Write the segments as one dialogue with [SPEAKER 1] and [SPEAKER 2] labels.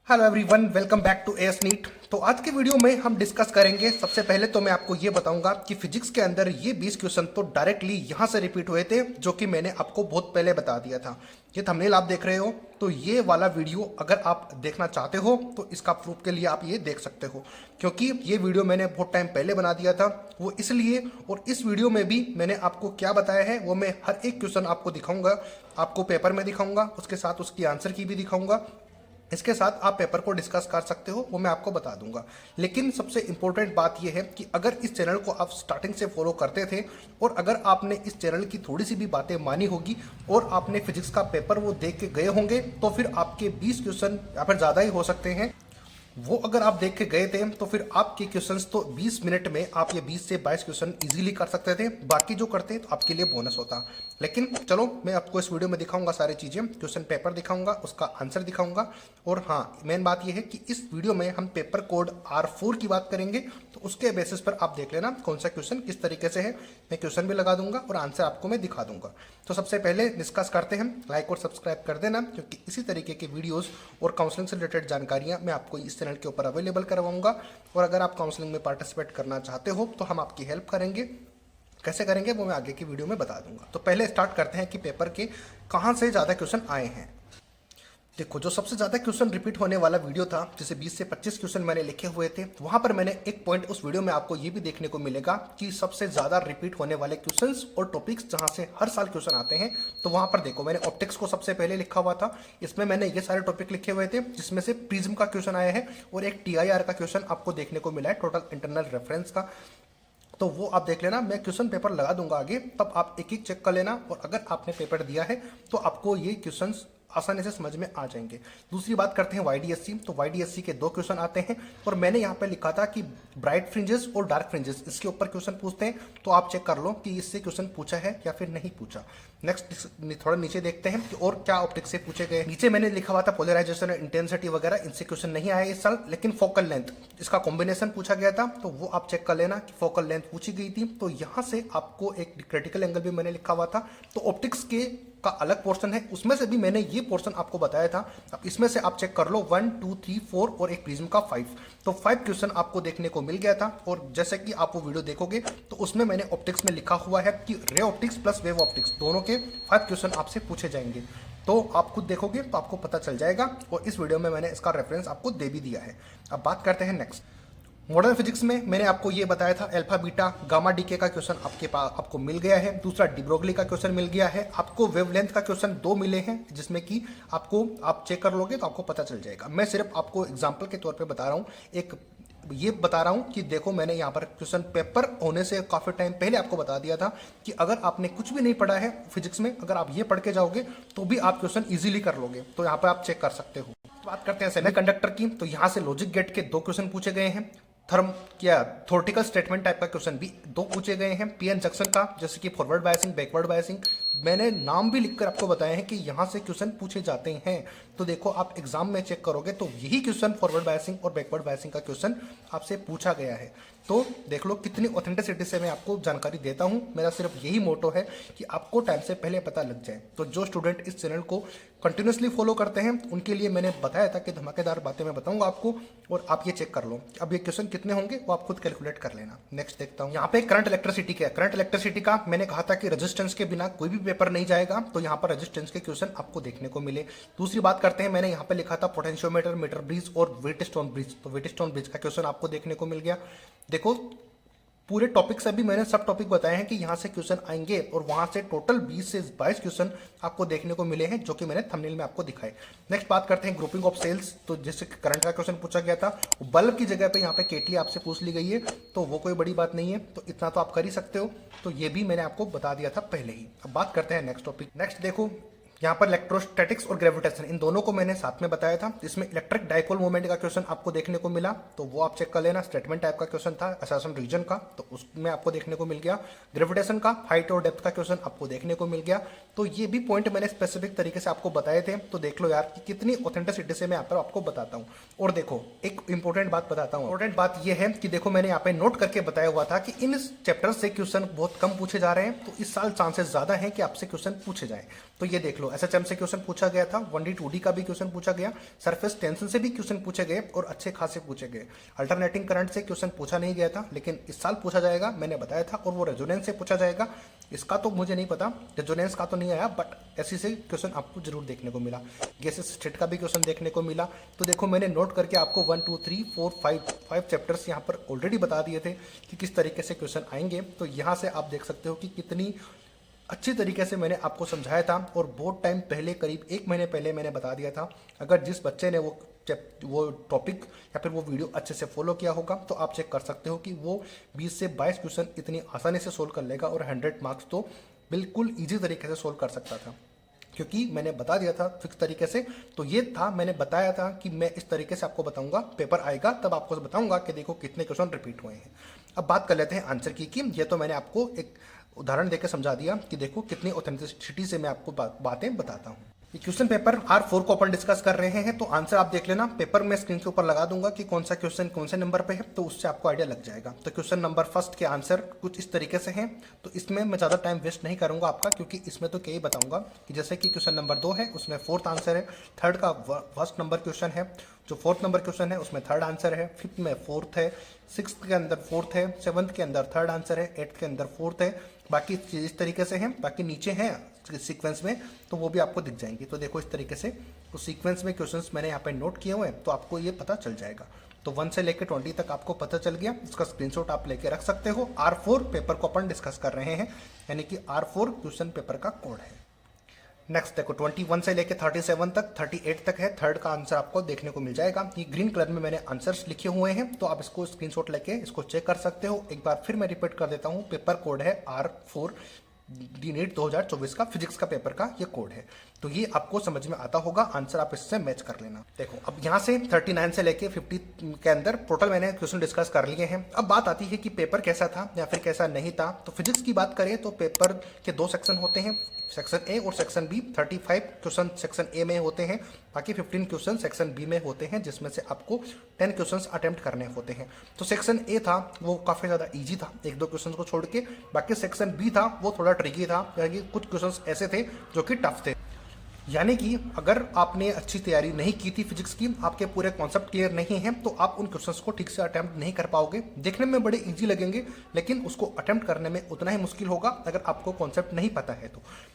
[SPEAKER 1] Hello everyone, welcome back to ace NEET. तो आज के वीडियो में हम डिस्कस करेंगे। सबसे पहले तो मैं आपको ये बताऊंगा कि फिजिक्स के अंदर ये 20 क्वेश्चन तो डायरेक्टली यहाँ से रिपीट हुए थे, जो कि मैंने आपको बहुत पहले बता दिया था। ये थंबनेल आप देख रहे हो, तो ये वाला वीडियो अगर आप देखना चाहते हो तो इसका प्रूफ के लिए आप ये देख सकते हो, क्योंकि ये वीडियो मैंने बहुत टाइम पहले बना दिया था। वो इसलिए, और इस वीडियो में भी मैंने आपको क्या बताया है वो मैं हर एक क्वेश्चन आपको दिखाऊंगा, आपको पेपर में दिखाऊंगा, उसके साथ उसकी आंसर की भी दिखाऊंगा। इसके साथ आप पेपर को डिस्कस कर सकते हो, वो मैं आपको बता दूंगा। लेकिन सबसे इंपॉर्टेंट बात यह है कि अगर इस चैनल को आप स्टार्टिंग से फॉलो करते थे और अगर आपने इस चैनल की थोड़ी सी भी बातें मानी होगी और आपने फिजिक्स का पेपर वो देख के गए होंगे, तो फिर आपके 20 क्वेश्चन या फिर ज़्यादा ही हो सकते हैं। वो अगर आप देख के गए थे तो फिर आपके क्वेश्चंस तो 20 मिनट में आप ये 20 से 22 क्वेश्चन इजीली कर सकते थे। बाकी जो करते तो आपके लिए बोनस होता। लेकिन चलो, मैं आपको इस वीडियो में दिखाऊंगा सारी चीज़ें, क्वेश्चन पेपर दिखाऊंगा, उसका आंसर दिखाऊंगा। और हाँ, मेन बात यह है कि इस वीडियो में हम पेपर कोड R4 की बात करेंगे, तो उसके बेसिस पर आप देख लेना कौन सा क्वेश्चन किस तरीके से है। मैं क्वेश्चन भी लगा दूंगा और आंसर आपको मैं दिखा दूंगा। तो सबसे पहले डिस्कस करते हैं। लाइक और सब्सक्राइब कर देना, क्योंकि इसी तरीके के वीडियोस और काउंसलिंग से रिलेटेड जानकारियां मैं आपको इस चैनल के ऊपर अवेलेबल करवाऊंगा। और अगर आप काउंसलिंग में पार्टिसिपेट करना चाहते हो तो हम आपकी हेल्प करेंगे। कैसे करेंगे वो मैं आगे की वीडियो में बता दूंगा। तो पहले स्टार्ट करते हैं कि पेपर के कहाँ से ज़्यादा क्वेश्चन आए हैं। देखो, जो सबसे ज़्यादा क्वेश्चन रिपीट होने वाला वीडियो था, जिसे 20 से 25 क्वेश्चन मैंने लिखे हुए थे, वहां पर मैंने एक पॉइंट उस वीडियो में आपको ये भी देखने को मिलेगा कि सबसे ज़्यादा रिपीट होने वाले क्वेश्चंस और टॉपिक्स जहां से हर साल क्वेश्चन आते हैं। तो वहां पर देखो, मैंने ऑप्टिक्स को सबसे पहले लिखा हुआ था। इसमें मैंने ये सारे टॉपिक लिखे हुए थे, जिसमें से प्रिज्म का क्वेश्चन आया है और एक TIR का क्वेश्चन आपको देखने को मिला है, टोटल इंटरनल रेफरेंस का। तो वो आप देख लेना। मैं क्वेश्चन पेपर लगा दूंगा आगे, तब आप एक एक चेक कर लेना। और अगर आपने पेपर दिया है तो आपको ये क्वेश्चंस आसानी से समझ में आ जाएंगे। दूसरी बात करते हैं YDSC। तो YDSC के 2 क्वेश्चन आते हैं और मैंने यहाँ पे लिखा था कि ब्राइट फ्रिंजेस और डार्क फ्रिंजेस, इसके ऊपर क्वेश्चन पूछते हैं। तो आप चेक कर लो कि इससे क्वेश्चन पूछा है या फिर नहीं पूछा। नेक्स्ट थोड़ा नीचे देखते हैं कि और क्या ऑप्टिक्स से पूछे गए। नीचे मैंने लिखा हुआ था पोलराइजेशन और इंटेंसिटी वगैरह, इनसे क्वेश्चन नहीं आया इस साल। लेकिन फोकल लेंथ, इसका कॉम्बिनेशन पूछा गया था, तो वो आप चेक कर लेना कि फोकल लेंथ पूछी गई थी। तो यहाँ से आपको एक क्रिटिकल एंगल भी मैंने लिखा हुआ था। तो ऑप्टिक्स के का अलग पोर्शन है, उसमें से भी मैंने ये पोर्शन आपको बताया था। अब इसमें से आप चेक कर लो 1 2 3 4 और एक प्रिज्म का 5। तो 5 क्वेश्चन आपको देखने को मिल गया था। और जैसे कि आप वो वीडियो देखोगे तो उसमें मैंने ऑप्टिक्स में लिखा हुआ है कि ray optics plus wave optics दोनों के 5 क्वेश्चन आपसे पूछे जाएंगे। तो आप खुद देखोगे तो आपको पता चल जाएगा। और इस वीडियो में मैंने इसका रेफरेंस आपको दे भी दिया है। अब बात करते हैं नेक्स्ट। मॉडर्न फिजिक्स में मैंने आपको ये बताया था, अल्फा बीटा गामा डीके का क्वेश्चन आपके पास आपको मिल गया है। दूसरा डिब्रोगली का क्वेश्चन मिल गया है आपको। वेवलेंथ का क्वेश्चन 2 मिले हैं, जिसमें कि आपको आप चेक कर लोगे तो आपको पता चल जाएगा। मैं सिर्फ आपको एग्जांपल के तौर पे बता रहा हूँ, एक ये बता रहा हूँ कि देखो, मैंने यहाँ पर क्वेश्चन पेपर होने से काफ़ी टाइम पहले आपको बता दिया था कि अगर आपने कुछ भी नहीं पढ़ा है फिजिक्स में, अगर आप ये पढ़ के जाओगे तो भी आप क्वेश्चन ईजिली कर लोगे। तो यहाँ पर आप चेक कर सकते हो। बात करते हैं सेमीकंडक्टर की। तो यहाँ से लॉजिक गेट के 2 क्वेश्चन पूछे गए हैं। थर्म क्या थ्योरेटिकल स्टेटमेंट टाइप का क्वेश्चन भी 2 पूछे गए हैं। PN जंक्शन का, जैसे कि फॉरवर्ड बायसिंग, बैकवर्ड बायसिंग, मैंने नाम भी लिखकर आपको बताया है कि यहाँ से क्वेश्चन पूछे जाते हैं। तो देखो, आप एग्जाम में चेक करोगे तो यही क्वेश्चन फॉरवर्ड बायसिंग और बैकवर्ड बायसिंग का क्वेश्चन आपसे पूछा गया है। तो देख लो कितनी ऑथेंटिसिटी से मैं आपको जानकारी देता हूँ। मेरा सिर्फ यही मोटो है कि आपको टाइम से पहले पता लग जाए। तो जो स्टूडेंट इस चैनल को कंटिन्यूसली फॉलो करते हैं उनके लिए मैंने बताया था कि धमाकेदार बातें मैं बताऊंगा आपको। और आप ये चेक कर लो। अब ये क्वेश्चन कितने होंगे वो आप खुद कैलकुलेट कर लेना। नेक्स्ट देखता हूँ। यहाँ पे करंट इलेक्ट्रिसिटी का, करंट इलेक्ट्रिसिटी का मैंने कहा था कि रेजिस्टेंस के बिना कोई भी पेपर नहीं जाएगा। तो यहाँ पर रेजिस्टेंस के क्वेश्चन आपको देखने को मिले। दूसरी बात करते हैं, मैंने यहाँ पे लिखा था पोटेंशियोमीटर, मीटर ब्रिज और वेटस्टोन ब्रिज। तो वेटस्टोन ब्रिज का क्वेश्चन आपको देखने को मिल गया। देखो, पूरे टॉपिक से भी मैंने सब टॉपिक बताए हैं कि यहाँ से क्वेश्चन आएंगे और वहाँ से टोटल 20 से 22 क्वेश्चन आपको देखने को मिले हैं, जो कि मैंने थंबनेल में आपको दिखाए। नेक्स्ट बात करते हैं ग्रुपिंग ऑफ सेल्स। तो जिससे करंट का क्वेश्चन पूछा गया था, बल्ब की जगह पे यहाँ पे केटली आपसे पूछ ली गई है, तो वो कोई बड़ी बात नहीं है। तो इतना तो आप कर ही सकते हो। तो ये भी मैंने आपको बता दिया था पहले ही। अब बात करते हैं नेक्स्ट टॉपिक। नेक्स्ट देखो, यहाँ पर इलेक्ट्रोस्टैटिक्स और ग्रेविटेशन, इन दोनों को मैंने साथ में बताया था। इसमें इलेक्ट्रिक डाइपोल मोमेंट का क्वेश्चन आपको देखने को मिला, तो वो आप चेक कर लेना। स्टेटमेंट टाइप का क्वेश्चन था असर्शन रीजन का, तो उसमें आपको देखने को मिल गया। ग्रेविटेशन का हाइट और डेप्थ का क्वेश्चन आपको देखने को मिल गया। तो ये भी पॉइंट मैंने स्पेसिफिक तरीके से आपको बताए थे। तो देख लो यार कि कितनी ऑथेंटिसिटी से मैं यहाँ पर आपको बताता हूँ। और देखो, एक इंपॉर्टेंट बात बताता हूँ। इंपॉर्टेंट बात यह है कि देखो, मैंने यहाँ पे नोट करके बताया हुआ था कि इन चैप्टर से क्वेश्चन बहुत कम पूछे जा रहे हैं, तो इस साल चांसेस ज्यादा है कि आपसे क्वेश्चन पूछे जाए। तो ये देख लो, लो, एसएचएम से क्वेश्चन पूछा गया था, 1D 2D का भी क्वेश्चन पूछा गया, सरफेस टेंशन से भी क्वेश्चन पूछे गए और अच्छे खासे पूछे गए। अल्टरनेटिंग करंट से क्वेश्चन पूछा नहीं गया था, लेकिन इस साल पूछा जाएगा, मैंने बताया था। और वो रेजोनेंस से पूछा जाएगा, इसका तो मुझे नहीं पता, रेजोनेंस का तो नहीं आया, बट ऐसी से क्वेश्चन आपको जरूर देखने को मिला। गैसेस स्टेट का भी क्वेश्चन देखने को मिला। तो देखो मैंने नोट करके आपको 1 2 3 4 5 चैप्टर्स यहाँ पर ऑलरेडी बता दिए थे कि किस तरीके से क्वेश्चन आएंगे। तो यहाँ से आप देख सकते हो कि कितनी अच्छी तरीके से मैंने आपको समझाया था, और बहुत टाइम पहले, करीब 1 महीने पहले मैंने बता दिया था। अगर जिस बच्चे ने वो टॉपिक या फिर वो वीडियो अच्छे से फॉलो किया होगा, तो आप चेक कर सकते हो कि वो 20 से 22 क्वेश्चन इतनी आसानी से सोल्व कर लेगा, और 100 मार्क्स तो बिल्कुल ईजी तरीके से सोल्व कर सकता था, क्योंकि मैंने बता दिया था फिक्स तरीके से। तो ये था, मैंने बताया था कि मैं इस तरीके से आपको बताऊंगा, पेपर आएगा तब आपको बताऊंगा कि देखो कितने क्वेश्चन रिपीट हुए हैं। अब बात कर लेते हैं आंसर की। ये तो मैंने आपको एक उदाहरण देकर समझा दिया कि देखो कितनी ऑथेंटिसिटी से मैं आपको बातें बताता हूँ। क्वेश्चन पेपर R4 को अपन डिस्कस कर रहे हैं, तो आंसर आप देख लेना। पेपर में स्क्रीन के ऊपर लगा दूंगा कि कौन सा क्वेश्चन कौन से नंबर पे है, तो उससे आपको आइडिया लग जाएगा। तो क्वेश्चन नंबर फर्स्ट के आंसर कुछ इस तरीके से हैं। तो इसमें मैं ज़्यादा टाइम वेस्ट नहीं करूंगा आपका, क्योंकि इसमें तो क्या ही बताऊंगा कि जैसे कि क्वेश्चन नंबर 2 है, उसमें 4th आंसर है, थर्ड का फर्स्ट नंबर क्वेश्चन है, जो 4th नंबर क्वेश्चन है उसमें 3rd आंसर है, 5th में 4th है, 6th के अंदर 4th है, 7th के अंदर 3rd आंसर है, 8th के अंदर 4th है। बाकी इस तरीके से हैं, बाकी नीचे हैं सीक्वेंस में, तो वो भी आपको दिख जाएंगे। तो देखो इस तरीके से, तो सीक्वेंस में क्वेश्चंस मैंने यहाँ पे नोट किए हुए हैं, तो आपको ये पता चल जाएगा। तो 1 से लेकर 20 तक आपको पता चल गया, इसका स्क्रीनशॉट आप लेके रख सकते हो। R4 पेपर को अपन डिस्कस कर रहे हैं, यानी कि R4 क्वेश्चन पेपर का कोड है। नेक्स्ट देखो 21 से लेके 37 तक, 38 तक है, थर्ड का आंसर आपको देखने को मिल जाएगा। ये ग्रीन कलर में मैंने आंसर्स लिखे हुए हैं, तो आप इसको स्क्रीनशॉट लेके इसको चेक कर सकते हो। एक बार फिर मैं रिपीट कर देता हूँ, पेपर कोड है R4, नीट 2024 का फिजिक्स का पेपर का ये कोड है। तो ये आपको समझ में आता होगा, आंसर आप इससे मैच कर लेना। देखो अब यहाँ से 39 से लेके 50 के अंदर टोटल मैंने क्वेश्चन डिस्कस कर लिए हैं। अब बात आती है कि पेपर कैसा था या फिर कैसा नहीं था। तो फिजिक्स की बात करें तो पेपर के 2 सेक्शन होते हैं, सेक्शन ए और section B. 35 question section A में होते हैं, बाकी 15 क्वेश्चन सेक्शन बी में होते हैं, जिसमें से आपको 10 क्वेश्चन अटेम्प्ट करने होते हैं। तो सेक्शन ए था वो काफ़ी ज़्यादा इजी था, 1-2 क्वेश्चन को छोड़ के। बाकी सेक्शन बी था वो थोड़ा ट्रिकी था, यानी कुछ क्वेश्चन ऐसे थे जो कि टफ थे। यानी कि अगर आपने अच्छी तैयारी नहीं की थी फिजिक्स की, आपके पूरे कॉन्सेप्ट क्लियर नहीं है, तो आप उन क्वेश्चंस को ठीक से अटेम्प्ट नहीं कर पाओगे। देखने में बड़े इजी लगेंगे, लेकिन उसको अटेम्प्ट करने में उतना ही मुश्किल होगा अगर आपको कॉन्सेप्ट नहीं पता है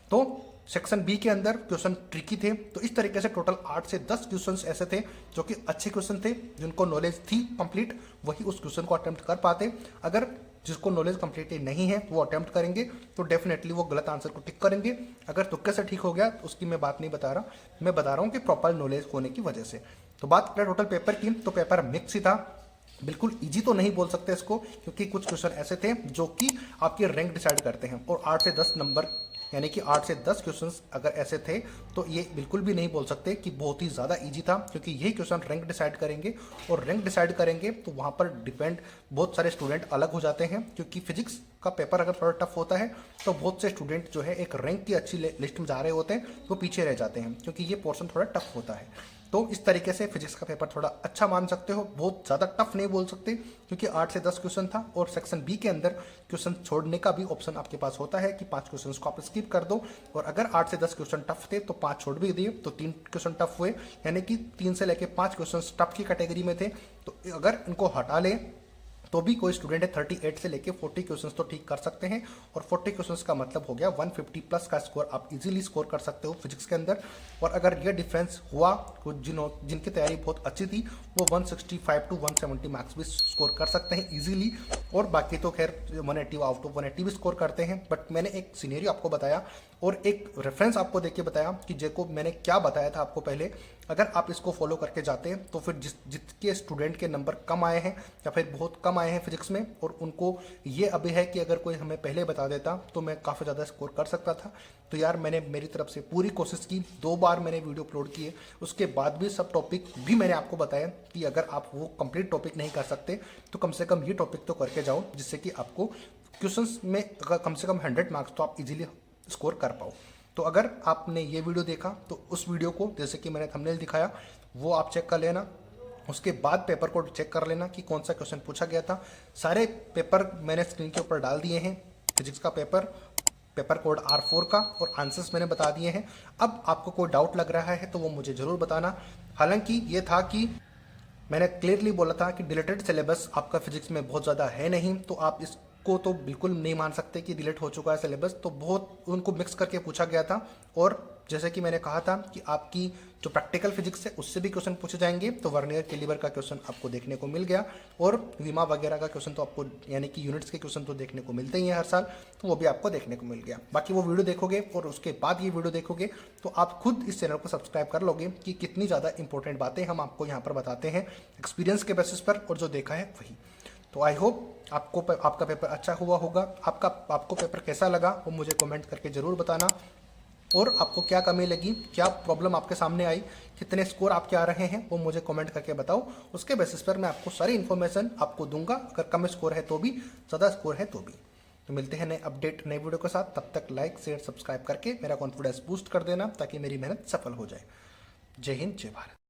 [SPEAKER 1] तो सेक्शन बी के अंदर क्वेश्चन ट्रिकी थे। तो इस तरीके से टोटल 8 से 10 क्वेश्चन ऐसे थे जो कि अच्छे क्वेश्चन थे, जिनको नॉलेज थी कंप्लीट, वही उस क्वेश्चन को अटेम्प्ट कर पाते। अगर जिसको नॉलेज कंप्लीटली नहीं है वो अटेम्प्ट करेंगे तो डेफिनेटली वो गलत आंसर को टिक करेंगे। अगर तुक्के से ठीक हो गया तो उसकी मैं बात नहीं बता रहा, मैं बता रहा हूँ कि प्रॉपर नॉलेज होने की वजह से। तो बात करें टोटल पेपर की, तो पेपर मिक्स ही था, बिल्कुल इजी तो नहीं बोल सकते इसको, क्योंकि कुछ क्वेश्चन ऐसे थे जो कि आपके रैंक डिसाइड करते हैं। और 8 से 10 नंबर, यानी कि 8 से 10 क्वेश्चंस अगर ऐसे थे तो ये बिल्कुल भी नहीं बोल सकते कि बहुत ही ज़्यादा इजी था, क्योंकि यही क्वेश्चन रैंक डिसाइड करेंगे। और रैंक डिसाइड करेंगे तो वहाँ पर डिपेंड बहुत सारे स्टूडेंट अलग हो जाते हैं, क्योंकि फिजिक्स का पेपर अगर थोड़ा टफ होता है तो बहुत से स्टूडेंट जो है एक रैंक की अच्छी लिस्ट में जा रहे होते हैं, वो पीछे रह जाते हैं, क्योंकि ये पोर्शन थोड़ा टफ होता है। तो इस तरीके से फिजिक्स का पेपर थोड़ा अच्छा मान सकते हो, बहुत ज़्यादा टफ नहीं बोल सकते, क्योंकि 8 से 10 क्वेश्चन था। और सेक्शन बी के अंदर क्वेश्चन छोड़ने का भी ऑप्शन आपके पास होता है कि 5 क्वेश्चन को आप स्किप कर दो। और अगर 8 से 10 क्वेश्चन टफ थे तो 5 छोड़ भी दिए, तो 3 क्वेश्चन टफ हुए, यानी कि 3 से लेके 5 क्वेश्चन टफ की कैटेगरी में थे। तो अगर इनको हटा लें तो भी कोई स्टूडेंट है 38 से लेके 40 क्वेश्चंस तो ठीक कर सकते हैं। और 40 क्वेश्चंस का मतलब हो गया 150 प्लस का स्कोर आप इजीली स्कोर कर सकते हो फिजिक्स के अंदर। और अगर ये डिफरेंस हुआ, कुछ जिनकी तैयारी बहुत अच्छी थी वो 165 टू 170 मार्क्स भी स्कोर कर सकते हैं इजीली। और बाकी तो खैर 180 आउट ऑफ 180 भी स्कोर करते हैं। बट मैंने एक सिनेरियो आपको बताया और एक रेफरेंस आपको देके बताया कि जेको मैंने क्या बताया था आपको पहले, अगर आप इसको फॉलो करके जाते हैं तो फिर जितके स्टूडेंट के नंबर कम आए हैं या फिर बहुत कम आए हैं फिजिक्स में, और उनको ये अभी है कि अगर कोई हमें पहले बता देता तो मैं काफ़ी ज़्यादा स्कोर कर सकता था। तो यार मैंने मेरी तरफ से पूरी कोशिश की, 2 बार मैंने वीडियो अपलोड किए, उसके बाद भी सब टॉपिक भी मैंने आपको बताया कि अगर आप वो कंप्लीट टॉपिक नहीं कर सकते तो कम से कम ये टॉपिक तो करके जाओ, जिससे कि आपको क्वेश्चंस में कम से कम 100 मार्क्स तो आप इजीली स्कोर कर पाओ। तो अगर आपने ये वीडियो देखा तो उस वीडियो को, जैसे कि मैंने थंबनेल दिखाया, वो आप चेक कर लेना। उसके बाद पेपर को चेक कर लेना कि कौन सा क्वेश्चन पूछा गया था। सारे पेपर मैंने स्क्रीन के ऊपर डाल दिए हैं। फिजिक्स का पेपर पेपर कोड R4 का, और आंसर्स मैंने बता दिए हैं। अब आपको कोई डाउट लग रहा है तो वो मुझे ज़रूर बताना। हालांकि ये था कि मैंने क्लियरली बोला था कि डिलीटेड सिलेबस आपका फिजिक्स में बहुत ज़्यादा है नहीं, तो आप इसको तो बिल्कुल नहीं मान सकते कि डिलीट हो चुका है सिलेबस। तो बहुत उनको मिक्स करके पूछा गया था, और जैसे कि मैंने कहा था कि आपकी जो प्रैक्टिकल फिजिक्स है उससे भी क्वेश्चन पूछे जाएंगे। तो वर्नियर कैलिबर का क्वेश्चन आपको देखने को मिल गया, और विमा वगैरह का क्वेश्चन तो आपको, यानी कि यूनिट्स के क्वेश्चन तो देखने को मिलते ही हैं हर साल, तो वो भी आपको देखने को मिल गया। बाकी वो वीडियो देखोगे और उसके बाद ये वीडियो देखोगे तो आप खुद इस चैनल को सब्सक्राइब कर लोगे कि कितनी ज़्यादा इंपॉर्टेंट बातें हम आपको यहाँ पर बताते हैं एक्सपीरियंस के बेसिस पर, और जो देखा है वही। तो आई होप आपका पेपर अच्छा हुआ होगा। आपको पेपर कैसा लगा वो मुझे कमेंट करके ज़रूर बताना, और आपको क्या कमी लगी, क्या प्रॉब्लम आपके सामने आई, कितने स्कोर आपके आ रहे हैं वो मुझे कमेंट करके बताओ। उसके बेसिस पर मैं आपको सारी इन्फॉर्मेशन आपको दूंगा, अगर कम स्कोर है तो भी, ज़्यादा स्कोर है तो भी। तो मिलते हैं नए अपडेट, नए वीडियो के साथ। तब तक लाइक शेयर सब्सक्राइब करके मेरा कॉन्फिडेंस बूस्ट कर देना, ताकि मेरी मेहनत सफल हो जाए। जय हिंद, जय भारत।